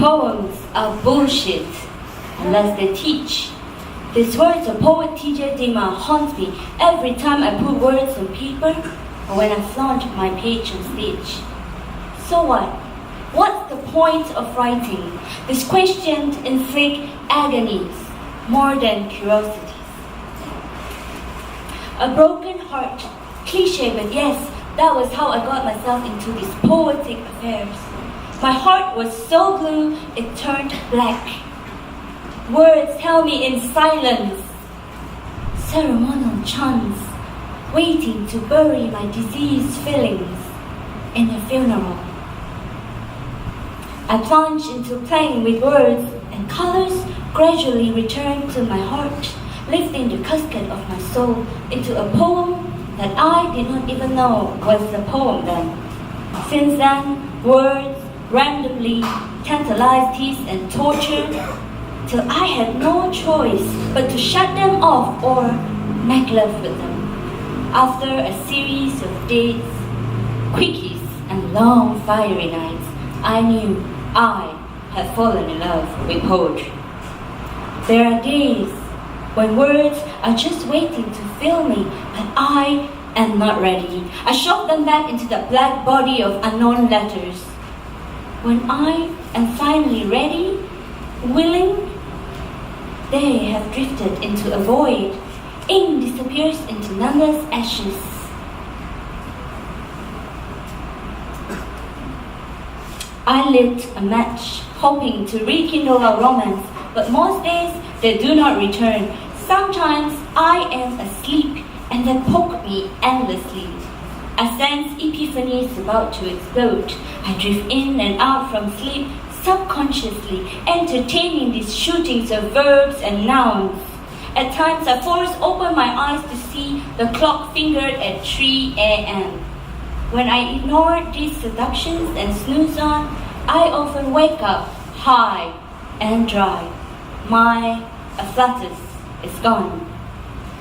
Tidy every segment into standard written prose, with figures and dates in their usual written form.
Poems are bullshit unless they teach. These words of poet TJ Dima haunt me every time I put words on paper or when I flaunt my page on stage. So what? What's the point of writing? These questions inflict agonies more than curiosities. A broken heart, cliche, but yes, that was how I got myself into these poetic affairs. My heart was so blue, it turned black. Words held me in silence, ceremonial chants, waiting to bury my diseased feelings in a funeral. I plunged into playing with words, and colors gradually returned to my heart, lifting the casket of my soul into a poem that I did not even know was a poem then. Since then, words randomly tantalized, teased, and tortured, till I had no choice but to shut them off or make love with them. After a series of dates, quickies, and long fiery nights, I knew I had fallen in love with poetry. There are days when words are just waiting to fill me, but I am not ready. I shove them back into the black body of unknown letters. When I am finally ready, willing, they have drifted into a void. Ink disappears into numberless ashes. I lit a match, hoping to rekindle our romance, but most days they do not return. Sometimes I am asleep and they poke me endlessly. I sense epiphany is about to explode. I drift in and out from sleep, subconsciously entertaining these shootings of verbs and nouns. At times I force open my eyes to see the clock fingered at 3 a.m. When I ignore these seductions and snooze on, I often wake up high and dry. My afflatus is gone.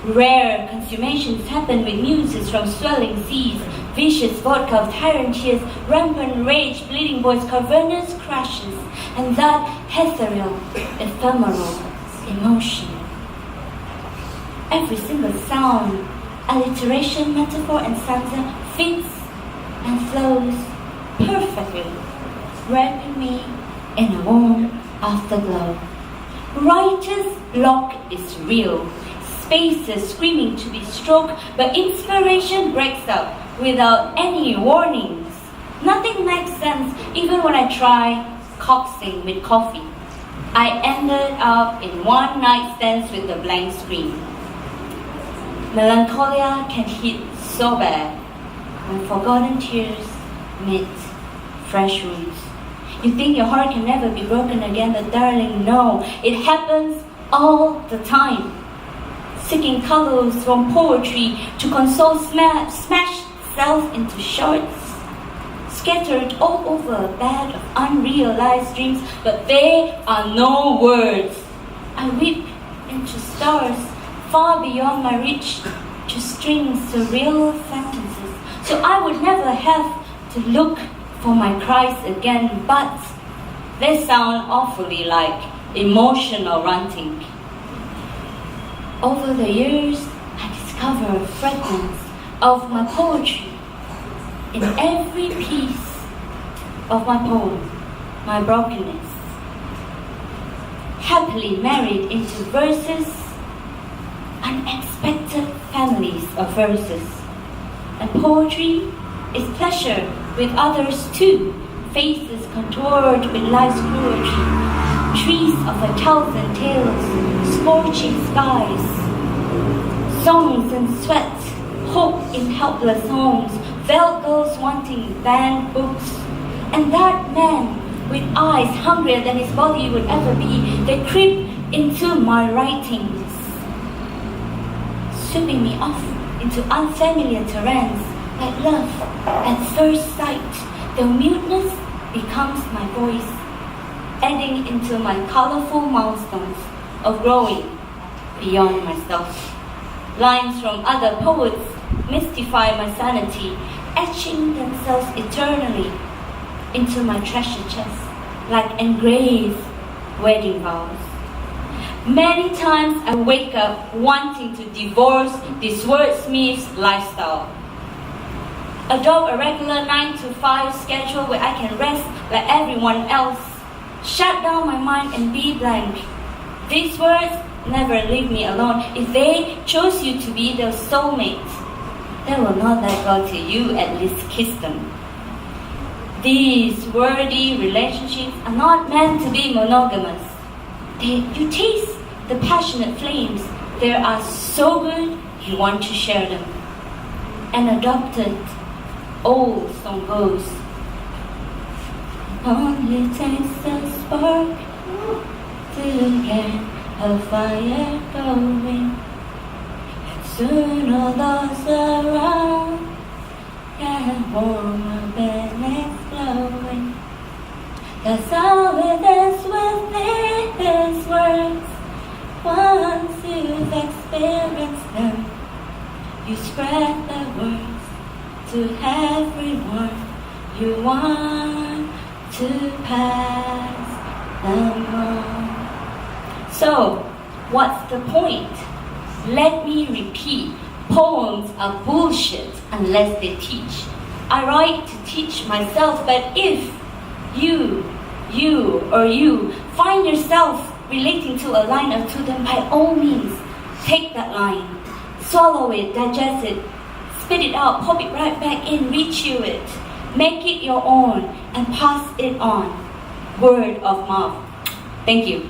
Rare consummations happen with muses from swelling seas, vicious vodka of tyrant tears, rampant rage, bleeding boys, cavernous crashes, and that ethereal, ephemeral emotion. Every single sound, alliteration, metaphor, and stanza fits and flows perfectly, wrapping me in a warm afterglow. Writer's block is real. Spaces screaming to be stroked, but inspiration breaks out without any warnings. Nothing makes sense even when I try coaxing with coffee. I ended up in one night stands with a blank screen. Melancholia can hit so bad when forgotten tears meet fresh wounds. You think your heart can never be broken again, but darling, no, it happens all the time. Seeking colors from poetry to console smashed self into shards, scattered all over a bed of unrealized dreams, but they are no words. I weep into stars far beyond my reach to string surreal sentences, so I would never have to look for my cries again, but they sound awfully like emotional ranting. Over the years, I discover fragments of my poetry in every piece of my poem, my brokenness. Happily married into verses, unexpected families of verses. And poetry is pleasure with others too, faces contoured with life's cruelty. Trees of 1,000 tales, scorching skies, songs and sweat, hope in helpless homes, veiled girls wanting banned books, and that man with eyes hungrier than his body would ever be, they creep into my writings, sweeping me off into unfamiliar terrains, like love at first sight. The muteness becomes my voice, adding into my colorful milestones of growing beyond myself. Lines from other poets mystify my sanity, etching themselves eternally into my treasure chest, like engraved wedding vows. Many times I wake up wanting to divorce this wordsmith's lifestyle. Adopt a regular 9 to 5 schedule where I can rest like everyone else. Shut down my mind and be blank. These words never leave me alone. If they chose you to be their soulmate, they will not let go till you at least kiss them. These worthy relationships are not meant to be monogamous. You taste the passionate flames. They are so good you want to share them. An adopted old song goes, only takes a spark to get a fire going. Soon all those around get warmer than exploding. That's how it is with these words. Once you've experienced them, you spread the words to everyone you want to pass them on. So, what's the point? Let me repeat, poems are bullshit unless they teach. I write to teach myself, but if you find yourself relating to a line or two, then by all means, take that line, swallow it, digest it, spit it out, pop it right back in, rechew it, make it your own, and pass it on. Word of mouth. Thank you.